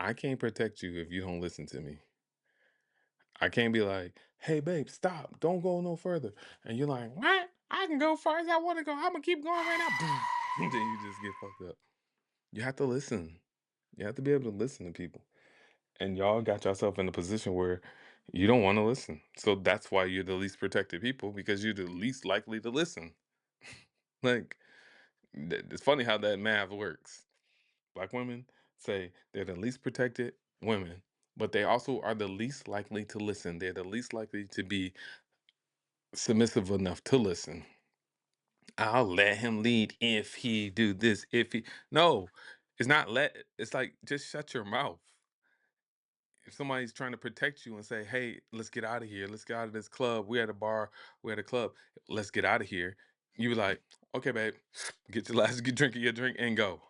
I can't protect you if you don't listen to me. I can't be like, hey, babe, stop. Don't go no further. And you're like, what? I can go far as I want to go. I'm going to keep going right now. Boom. Then you just get fucked up. You have to listen. You have to be able to listen to people. And y'all got yourself in a position where you don't want to listen. So that's why you're the least protected people, because you're the least likely to listen. Like, it's funny how that math works. Black women say they're the least protected women, but they also are the least likely to listen. They're the least likely to be submissive enough to listen. I'll let him lead if he do this. If he no, it's not let. It's like just shut your mouth. If somebody's trying to protect you and say, "Hey, let's get out of here. Let's get out of this club. We're at a bar. We're at a club. Let's get out of here." You be like, "Okay, babe, get your last get drinking your drink and go."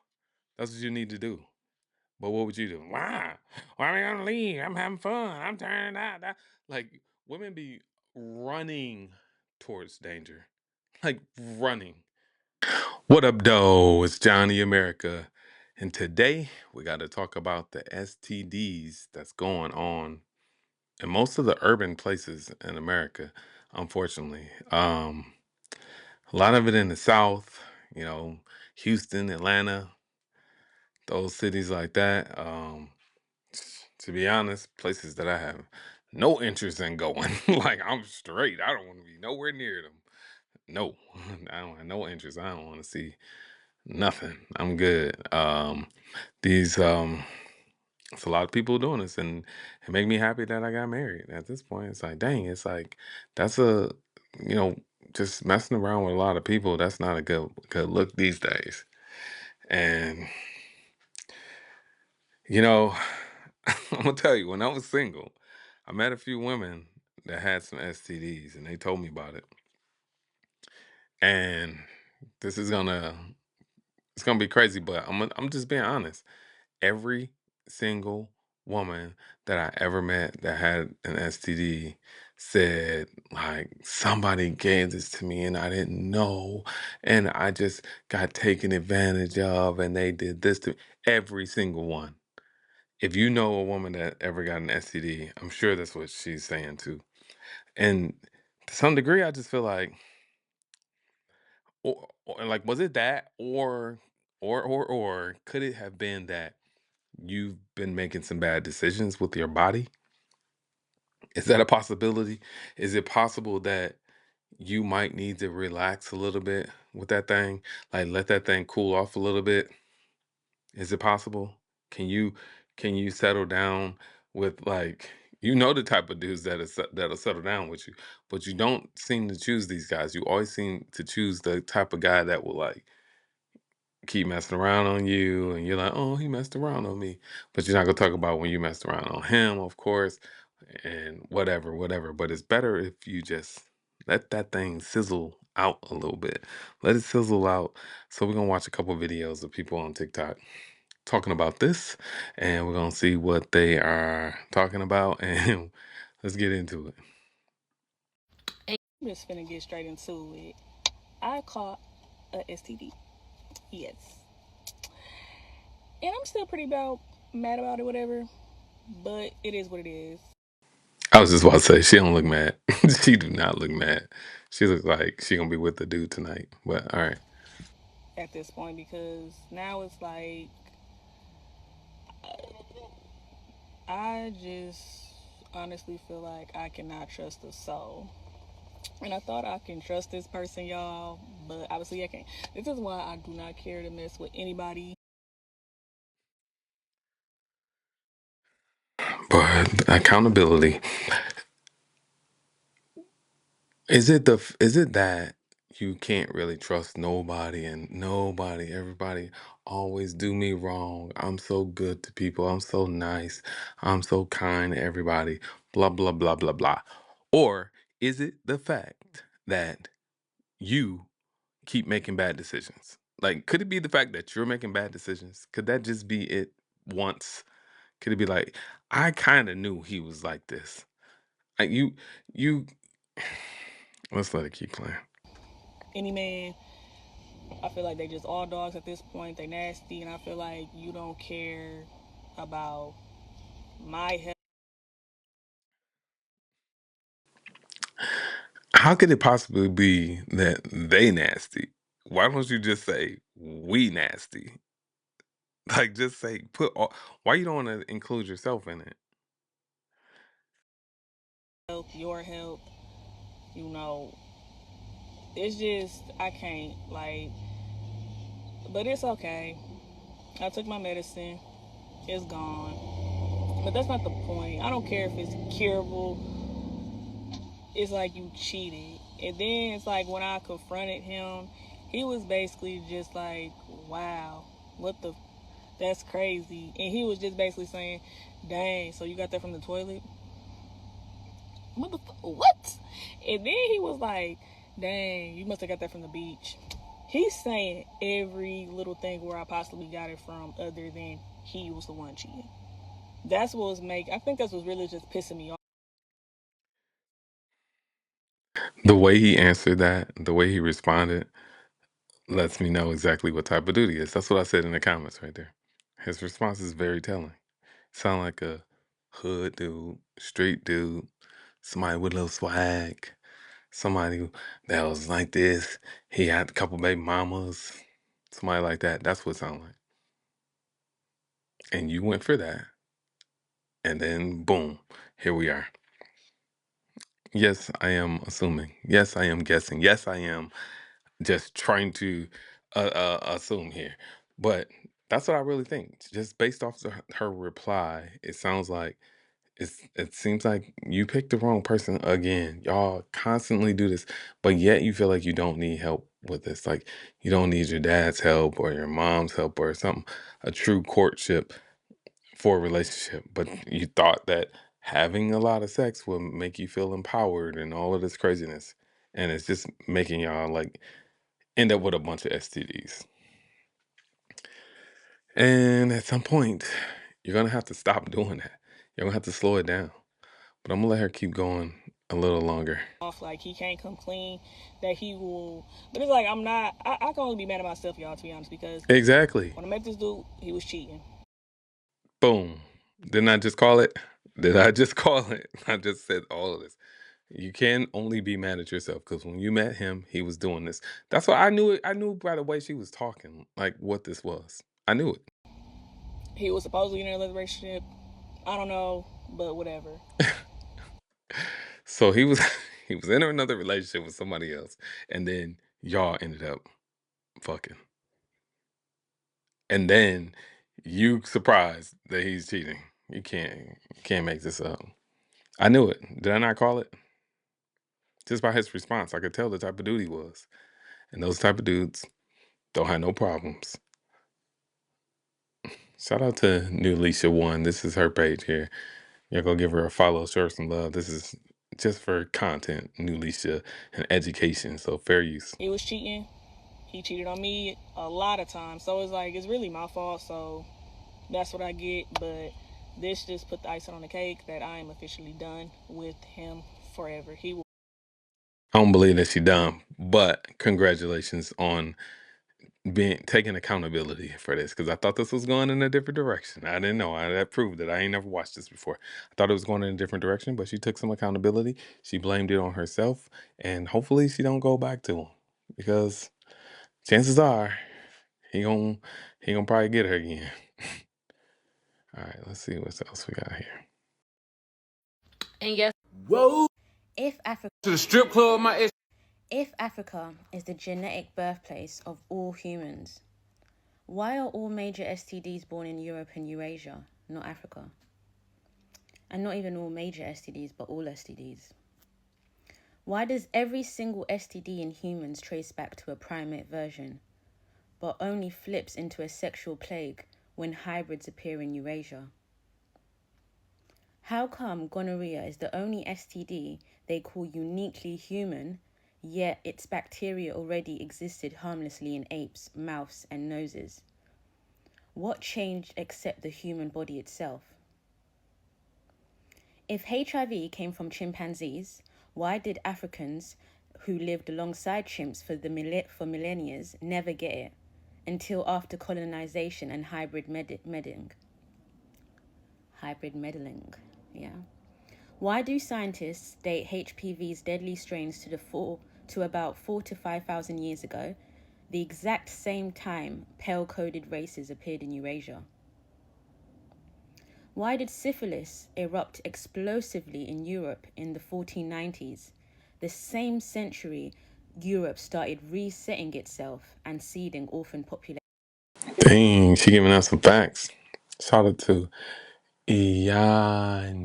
That's what you need to do. But what would you do? Why? Why am I gonna leave? I'm having fun. I'm turning out. Like women be running towards danger, like running. What up, though? It's Johnny America, and today we got to talk about the STDs that's going on in most of the urban places in America. Unfortunately, a lot of it in the South. You know, Houston, Atlanta, those cities like that. To be honest, places that I have no interest in going. Like I'm straight. I don't want to be nowhere near them. No, I don't have no interest. I don't want to see nothing. I'm good. These it's a lot of people doing this, and it make me happy that I got married. At this point, it's like, dang, it's like that's a you know just messing around with a lot of people. That's not a good look these days. And you know, I'm gonna tell you, when I was single, I met a few women that had some STDs, and they told me about it. And this is gonna it's gonna be crazy, but I'm just being honest. Every single woman that I ever met that had an STD said, like, somebody gave this to me and I didn't know, and I just got taken advantage of, and they did this to me. Every single one. If you know a woman that ever got an STD, I'm sure that's what she's saying too. And to some degree, I just feel like, or like, was it that, or could it have been that you've been making some bad decisions with your body? Is that a possibility? Is it possible that you might need to relax a little bit with that thing, like let that thing cool off a little bit? Is it possible? Can you can you settle down with, like, the type of dudes that'll settle down with you, but you don't seem to choose these guys. You always seem to choose the type of guy that will, like, keep messing around on you, and you're like, oh, he messed around on me, but you're not gonna talk about when you messed around on him, of course, and whatever. But it's better if you just let that thing sizzle out a little bit. Let it sizzle out. So we're gonna watch a couple videos of people on TikTok talking about this, and we're gonna see what they are talking about, and let's get into it. I'm just finna get straight into it. I caught a STD. Yes. And I'm still pretty mad about it, whatever. But it is what it is I was just about to say she don't look mad. She do not look mad. She looks like she gonna be with the dude tonight. But all right. at this point because now it's like I just honestly feel like I cannot trust a soul. And I thought I can trust this person, y'all, but obviously I can't. This is why I do not care to mess with anybody. But accountability. Is it that you can't really trust nobody, and everybody always do me wrong. I'm so good to people. I'm so nice. I'm so kind to everybody. Blah blah blah blah blah. Or is it the fact that you keep making bad decisions? Like, could it be the fact that you're making bad decisions? Could that just be it once? Could it be like, I kind of knew he was like this? Like you let's let it keep playing. Any man, I feel like they just all dogs at this point. They nasty, and I feel like you don't care about my health. How could it possibly be that they nasty? Why don't you just say we nasty? Like, just say put all. Why you don't want to include yourself in it? Your health, you know, it's just I can't like, but it's okay. I took my medicine. It's gone. But that's not the point. I don't care if it's curable. It's like you cheated. And then it's like when I confronted him, he was basically just like, wow, what the, that's crazy. And he was just basically saying, dang, so you got that from the toilet? What? And then he was like, dang, you must have got that from the beach. He's saying every little thing where I possibly got it from other than he was the one cheating. That's what was I think that's what's really just pissing me off. The way he answered that, the way he responded, lets me know exactly what type of dude he is. That's what I said in the comments right there. His response is very telling. Sound like a hood dude, street dude, somebody with a little swag, somebody that was like this. He had a couple baby mamas, somebody like that. That's what it sounds like. And you went for that. And then boom, here we are. Yes, I am assuming. Yes, I am guessing. Yes, I am just trying to assume here. But that's what I really think. Just based off her reply, it sounds like it seems like you picked the wrong person again. Y'all constantly do this, but yet you feel like you don't need help with this. Like you don't need your dad's help or your mom's help or something, a true courtship for a relationship. But you thought that having a lot of sex would make you feel empowered and all of this craziness. And it's just making y'all like end up with a bunch of STDs. And at some point, you're gonna have to stop doing that. You're gonna have to slow it down. But I'm gonna let her keep going a little longer. Like he can't come clean, that he will. But it's like I'm not. I can only be mad at myself, y'all, to be honest, because Exactly. when I met this dude, he was cheating. Boom. Didn't I just call it? Did I just call it? I just said all of this. You can only be mad at yourself because when you met him, he was doing this. That's why I knew it. I knew by the way she was talking, like what this was. I knew it. He was supposedly in a relationship. I don't know, but whatever. So he was he was in another relationship with somebody else, and then y'all ended up fucking. And then you surprised that he's cheating. You can't make this up. I knew it. Did I not call it? Just by his response, I could tell the type of dude he was. And those type of dudes don't have no problems. Shout out to New Alicia One. This is her page here. Y'all go give her a follow, show her some love. This is just for content, New Alicia, and education. So fair use. He was cheating. He cheated on me a lot of times. So it's like it's really my fault. So that's what I get. But this just put the icing on the cake that I am officially done with him forever. He will. I don't believe that she done, but congratulations on being taking accountability for this because I thought this was going in a different direction. I didn't know. That proved that I ain't never watched this before. I thought it was going in a different direction, but she took some accountability. She blamed it on herself, and hopefully she don't go back to him because chances are he gon' he gonna probably get her again. All right, let's see what else we got here. And yes, If Africa To the strip club, my ex. if Africa is the genetic birthplace of all humans, why are all major STDs born in Europe and Eurasia, not Africa? And not even all major STDs, but all STDs. Why does every single STD in humans trace back to a primate version, but only flips into a sexual plague when hybrids appear in Eurasia? How come gonorrhea is the only STD they call uniquely human, yet its bacteria already existed harmlessly in apes, mouse, and noses? What changed except the human body itself? If HIV came from chimpanzees, why did Africans who lived alongside chimps for millennia never get it until after colonization and hybrid medding? hybrid meddling. Yeah. Why do scientists date HPV's deadly strains to about 4 to 5,000 years ago, the exact same time pale-coded races appeared in Eurasia? Why did syphilis erupt explosively in Europe in the 1490s, the same century Europe started resetting itself and seeding orphan populations? Dang, she giving us some facts. Shout out to Iani.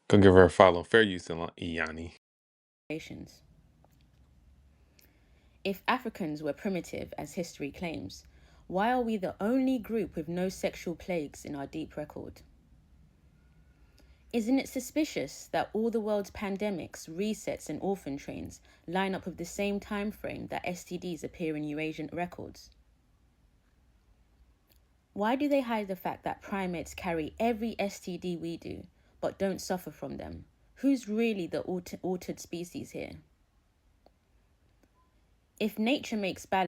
Go give her a follow. Fair use in Iani. If Africans were primitive, as history claims, why are we the only group with no sexual plagues in our deep record? Isn't it suspicious that all the world's pandemics, resets, and orphan trains line up with the same time frame that STDs appear in Eurasian records? Why do they hide the fact that primates carry every STD we do, but don't suffer from them? Who's really the altered species here? If nature makes balance...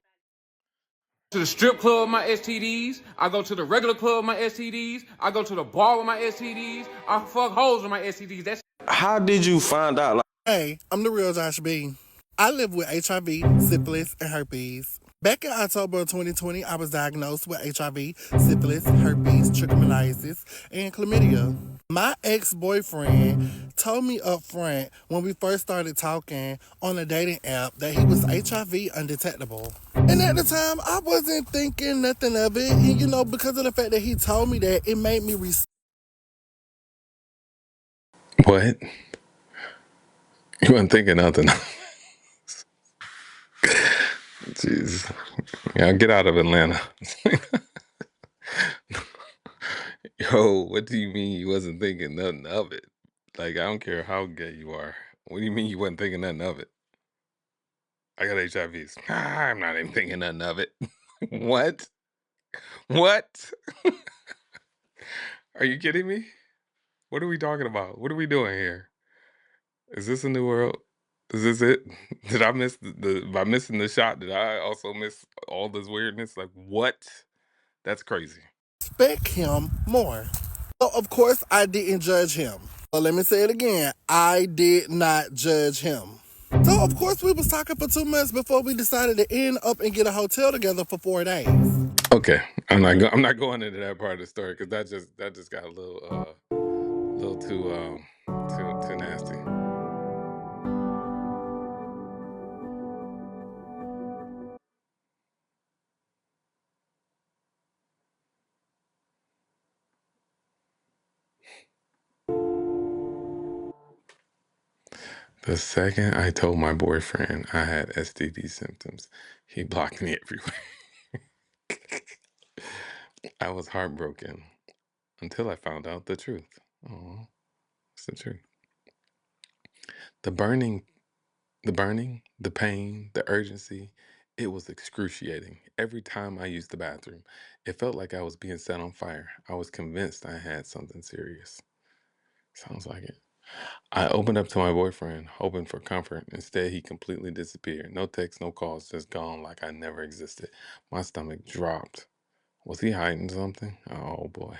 To the strip club with my STDs. I go to the regular club with my STDs. I go to the bar with my STDs. I fuck hoes with my STDs. How did you find out? Hey, I'm the real Josh B. I live with HIV, syphilis, and herpes. Back in October of 2020, I was diagnosed with HIV, syphilis, herpes, trichomoniasis, and chlamydia. My ex-boyfriend told me up front when we first started talking on a dating app that he was HIV undetectable. And at the time, I wasn't thinking nothing of it. And, because of the fact that he told me that, it made me What? You weren't thinking nothing. Jeez. Yeah, get out of Atlanta. Yo, what do you mean you wasn't thinking nothing of it? Like, I don't care how gay you are. What do you mean you wasn't thinking nothing of it? I got HIVs. I'm not even thinking nothing of it. What? What? Are you kidding me? What are we talking about? What are we doing here? Is this a new world? Is this it? Did I miss by missing the shot? Did I also miss all this weirdness? Like, what? That's crazy. respect him more. So, of course, I didn't judge him. But let me say it again. I did not judge him. So, of course, we was talking for 2 months before we decided to end up and get a hotel together for 4 days. Okay, I'm not going into that part of the story because that just got a little too nasty. The second I told my boyfriend I had STD symptoms, he blocked me everywhere. I was heartbroken until I found out the truth. Oh, it's the truth. The burning, the pain, the urgency, it was excruciating. Every time I used the bathroom, it felt like I was being set on fire. I was convinced I had something serious. Sounds like it. I opened up to my boyfriend, hoping for comfort. Instead, he completely disappeared. No texts, no calls, just gone like I never existed. My stomach dropped. Was he hiding something? Oh boy.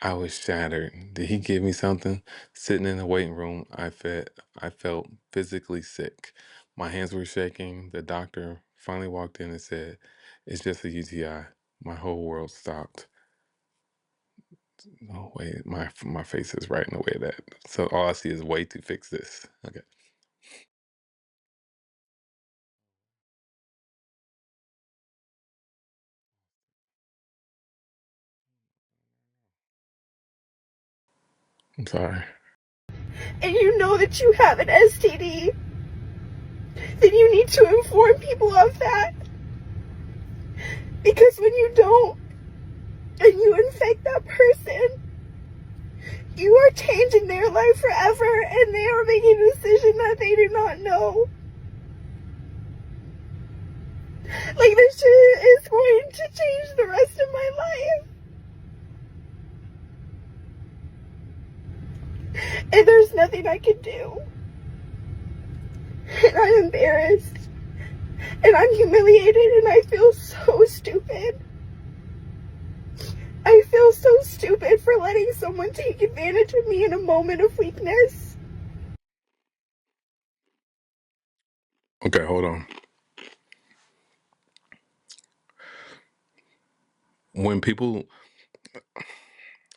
I was shattered. Did he give me something? Sitting in the waiting room, I felt physically sick. My hands were shaking. The doctor finally walked in and said, "It's just a UTI." My whole world stopped. No way, my face is right in the way that. So all I see is way to fix this. Okay. I'm sorry. And you know that you have an STD, then you need to inform people of that. Because when you don't, and you infect that person, you are changing their life forever, and they are making a decision that they do not know. Like, this shit is going to change the rest of my life. And there's nothing I can do. And I'm embarrassed. And I'm humiliated, and I feel so stupid. I so stupid for letting someone take advantage of me in a moment of weakness. Okay, hold on. When people,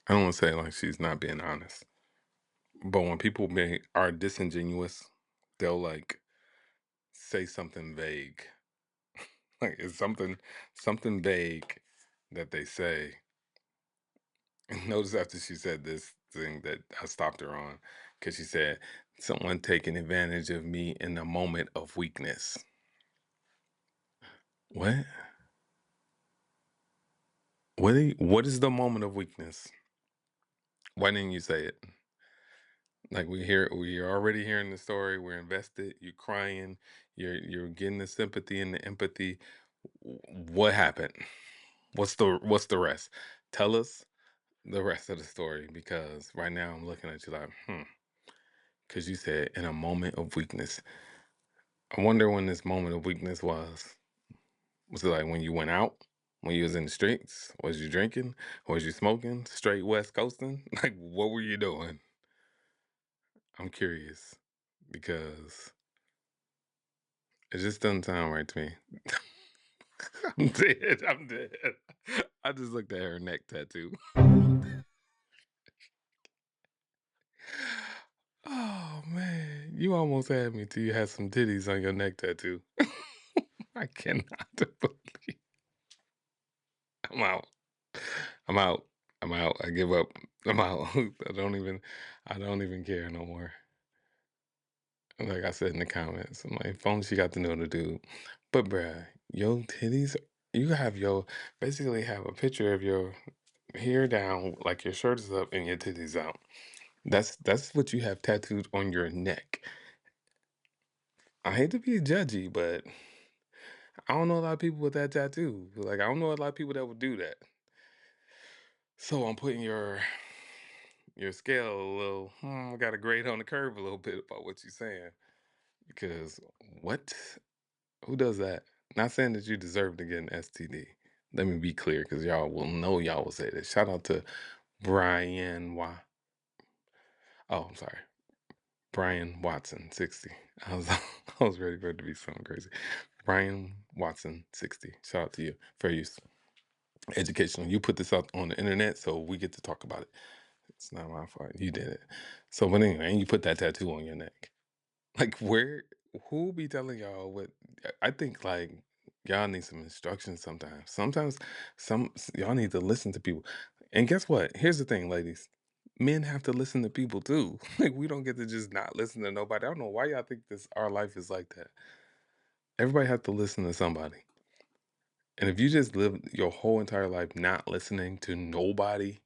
I don't want to say like she's not being honest, but when people are disingenuous, they'll like say something vague. Like it's something vague that they say. And notice after she said this thing that I stopped her on, because she said, someone taking advantage of me in a moment of weakness. What? What is the moment of weakness? Why didn't you say it? Like we're already hearing the story, we're invested, you're crying, you're getting the sympathy and the empathy. What happened? What's the rest? Tell us the rest of the story, because right now I'm looking at you like, because you said in a moment of weakness. I wonder when this moment of weakness was. Was it like when you went out? When you was in the streets? Was you drinking? Was you smoking? Straight West Coasting? Like, what were you doing? I'm curious because it just doesn't sound right to me. I'm dead. I'm dead. I just looked at her neck tattoo. Oh man, you almost had me till you had some titties on your neck tattoo. I cannot believe. I'm out. I'm out. I'm out. I give up. I'm out. I don't even care no more. Like I said in the comments, I'm like, if only she got to know the dude. But bruh, your titties, you have your basically have a picture of your hair down, like your shirt is up and your titties out. That's what you have tattooed on your neck. I hate to be judgy, but I don't know a lot of people with that tattoo. Like I don't know a lot of people that would do that. So I'm putting your scale a little. I got a grade on the curve a little bit about what you're saying, because what? Who does that? Not saying that you deserve to get an STD. Let me be clear, because y'all will know y'all will say this. Shout out to Brian Oh, I'm sorry. Brian Watson, 60. I was I was ready for it to be something crazy. Brian Watson, 60. Shout out to you. Fair use. Educational. You put this out on the internet, so we get to talk about it. It's not my fault. You did it. So, but anyway, and you put that tattoo on your neck. Like, who be telling y'all what? I think, like, y'all need some instructions sometimes. Sometimes, y'all need to listen to people. And guess what? Here's the thing, ladies. Men have to listen to people too. Like, we don't get to just not listen to nobody. I don't know why y'all think our life is like that. Everybody has to listen to somebody. And if you just live your whole entire life not listening to nobody,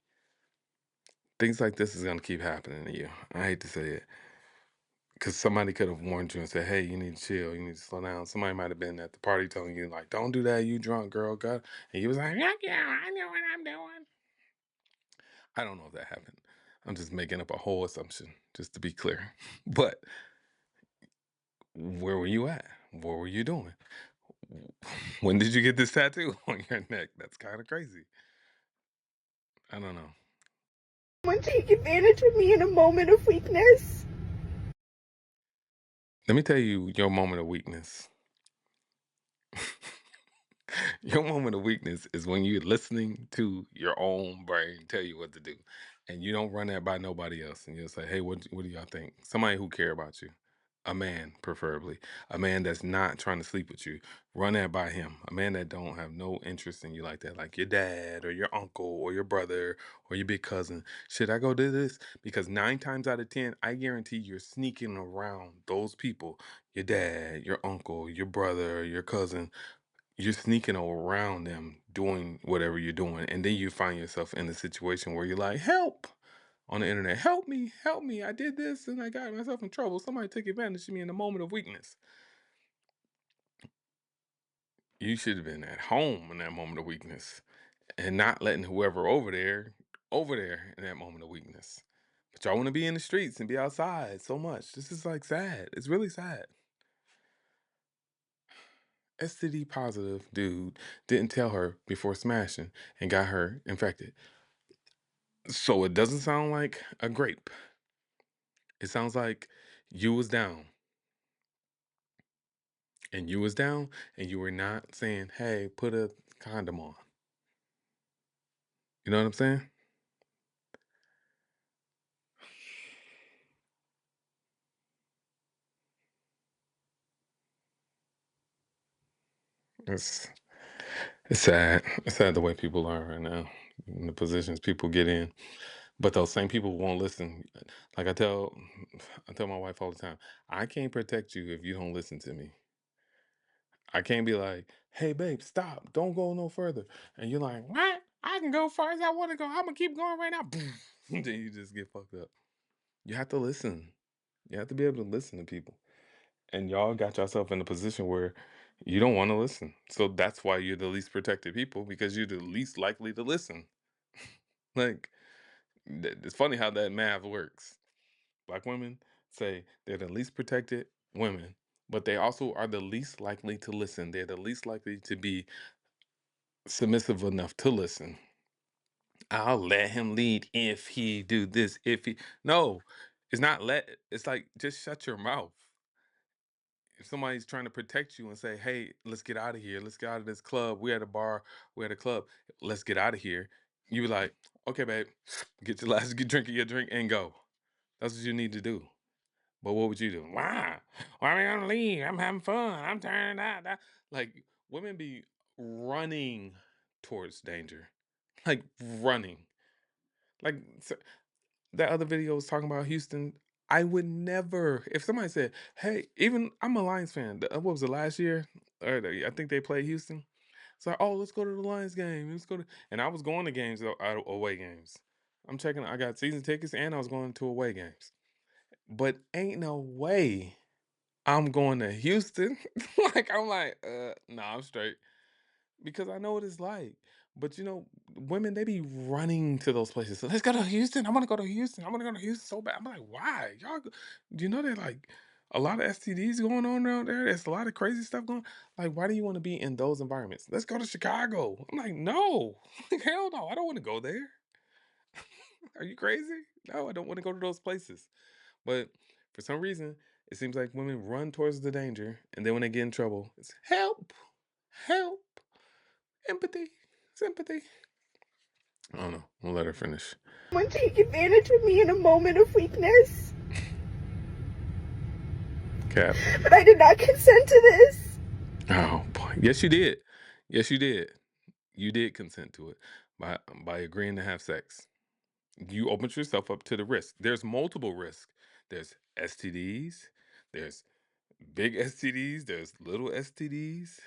things like this is gonna keep happening to you. I hate to say it. Because somebody could have warned you and said, hey, you need to chill, you need to slow down. Somebody might have been at the party telling you, like, don't do that, you drunk, girl. God. And you was like, yeah, I know what I'm doing. I don't know if that happened. I'm just making up a whole assumption, just to be clear. But where were you at? What were you doing? When did you get this tattoo on your neck? That's kind of crazy. I don't know. Someone take advantage of me in a moment of weakness. Let me tell you your moment of weakness. Your moment of weakness is when you're listening to your own brain tell you what to do, and you don't run that by nobody else. And you'll say, "Hey, what do y'all think?" Somebody who care about you, a man preferably, a man that's not trying to sleep with you. Run that by him. A man that don't have no interest in you like that, like your dad or your uncle or your brother or your big cousin. Should I go do this? Because 9 times out of 10, I guarantee you're sneaking around those people. Your dad, your uncle, your brother, your cousin, you're sneaking around them doing whatever you're doing, and then you find yourself in a situation where you're like, help, on the internet, help me, I did this and I got myself in trouble, somebody took advantage of me in a moment of weakness. You should have been at home in that moment of weakness and not letting whoever over there in that moment of weakness. But y'all want to be in the streets and be outside so much. This is like sad. It's really sad. STD positive dude didn't tell her before smashing and got her infected. So it doesn't sound like a grape. It sounds like you was down. And you was down and you were not saying, hey, put a condom on. You know what I'm saying? It's it's sad. It's sad the way people are right now, in the positions people get in. But those same people won't listen. Like I tell my wife all the time, I can't protect you if you don't listen to me. I can't be like, hey babe, stop, don't go no further. And you're like, what? I can go far as I want to go. I'm gonna keep going right now. Then you just get fucked up. You have to listen. You have to be able to listen to people. And y'all got yourself in a position where you don't want to listen. So that's why you're the least protected people, because you're the least likely to listen. Like, it's funny how that math works. Black women say they're the least protected women, but they also are the least likely to listen. They're the least likely to be submissive enough to listen. I'll let him lead if he do this. If he no, it's not let. It's like, just shut your mouth. If somebody's trying to protect you and say, "Hey, let's get out of here. Let's get out of this club. We're at a bar. We're at a club. Let's get out of here." You be like, "Okay, babe, get your last get drink of your drink and go." That's what you need to do. But what would you do? Why? Why am I gonna leave? I'm having fun. I'm turning out. Like, women be running towards danger, like running. Like, that other video was talking about Houston. I would never, if somebody said, "Hey," even I'm a Lions fan. What was it, last year? I think they played Houston. It's like, "Oh, let's go to the Lions game. Let's go to," and I was going to games, away games. I'm checking. I got season tickets, and I was going to away games. But ain't no way I'm going to Houston. Like, I'm like, nah, I'm straight, because I know what it's like. But women, they be running to those places. So, let's go to Houston. I want to go to Houston. I want to go to Houston so bad. I'm like, why? Do you know that, like, a lot of STDs going on around there? There's a lot of crazy stuff going. Like, why do you want to be in those environments? Let's go to Chicago. I'm like, no, like, hell no, I don't want to go there. Are you crazy? No, I don't want to go to those places. But for some reason, it seems like women run towards the danger, and then when they get in trouble, it's help, help, empathy, sympathy. I don't know. We'll let her finish. Someone take advantage of me in a moment of weakness. Cap. But I did not consent to this. Oh boy. Yes, you did. Yes, you did. You did consent to it by agreeing to have sex. You opened yourself up to the risk. There's multiple risks. There's STDs. There's big STDs. There's little STDs.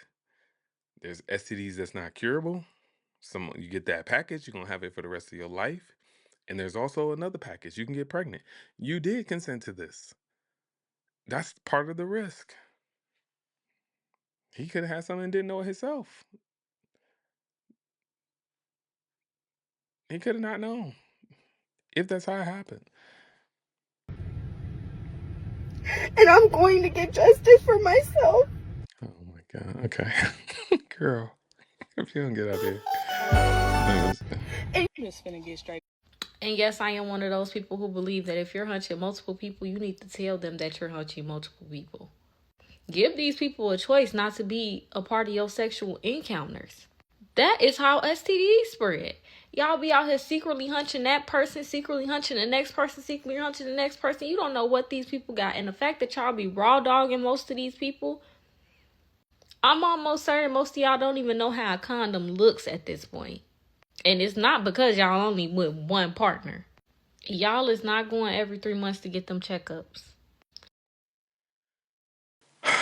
There's STDs that's not curable. You get that package, you're gonna have it for the rest of your life. And there's also another package. You can get pregnant. You did consent to this. That's part of the risk. He could have had something and didn't know it himself. He could have not known, if that's how it happened. And I'm going to get justice for myself. Oh my God. Okay. Girl, if you don't get out there. I'm just finna get straight. And yes, I am one of those people who believe that if you're hunching multiple people, you need to tell them that you're hunching multiple people. Give these people a choice not to be a part of your sexual encounters. That is how STDs spread. Y'all be out here secretly hunching that person, secretly hunching the next person, secretly hunching the next person. You don't know what these people got. And the fact that y'all be raw dogging most of these people, I'm almost certain most of y'all don't even know how a condom looks at this point. And it's not because y'all only with one partner. Y'all is not going every 3 months to get them checkups.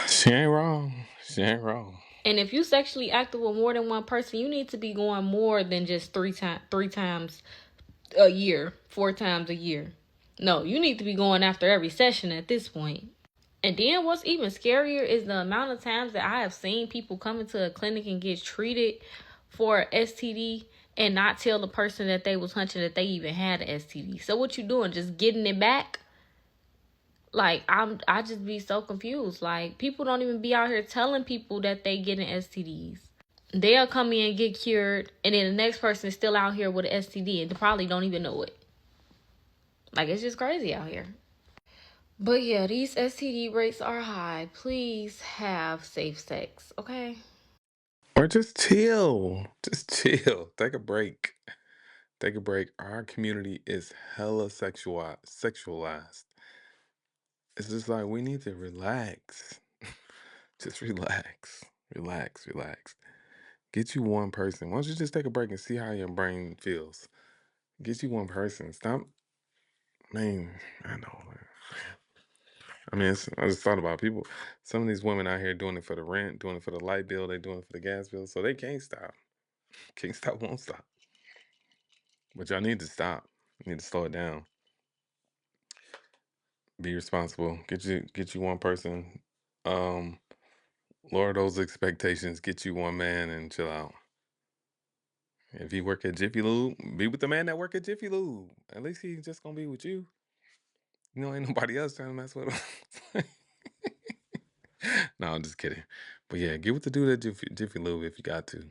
She ain't wrong. She ain't wrong. And if you sexually active with more than one person, you need to be going more than just three times a year, 4 times a year. No, you need to be going after every session at this point. And then what's even scarier is the amount of times that I have seen people come into a clinic and get treated for STD and not tell the person that they was hunching that they even had an STD. So what you doing? Just getting it back? Like, I just be so confused. Like, people don't even be out here telling people that they getting STDs. They'll come in and get cured, and then the next person is still out here with an STD and they probably don't even know it. Like, it's just crazy out here. But yeah, these STD rates are high. Please have safe sex, okay? Or just chill. Just chill. Take a break. Take a break. Our community is hella sexualized. It's just like we need to relax. Just relax. Relax. Relax. Get you one person. Why don't you just take a break and see how your brain feels? Get you one person. Stop. Man, I know. Man. I mean, I just thought about people. Some of these women out here doing it for the rent, doing it for the light bill, they doing it for the gas bill, so they can't stop. Can't stop, won't stop. But y'all need to stop. You need to slow it down. Be responsible. Get you one person. Um, Lower those expectations. Get you one man and chill out. If you work at Jiffy Lube, be with the man that work at Jiffy Lube. At least he's just gonna be with you. You know, ain't nobody else trying to mess with him. No, I'm just kidding. But yeah, get with the dude at Jiffy Lube if you got to.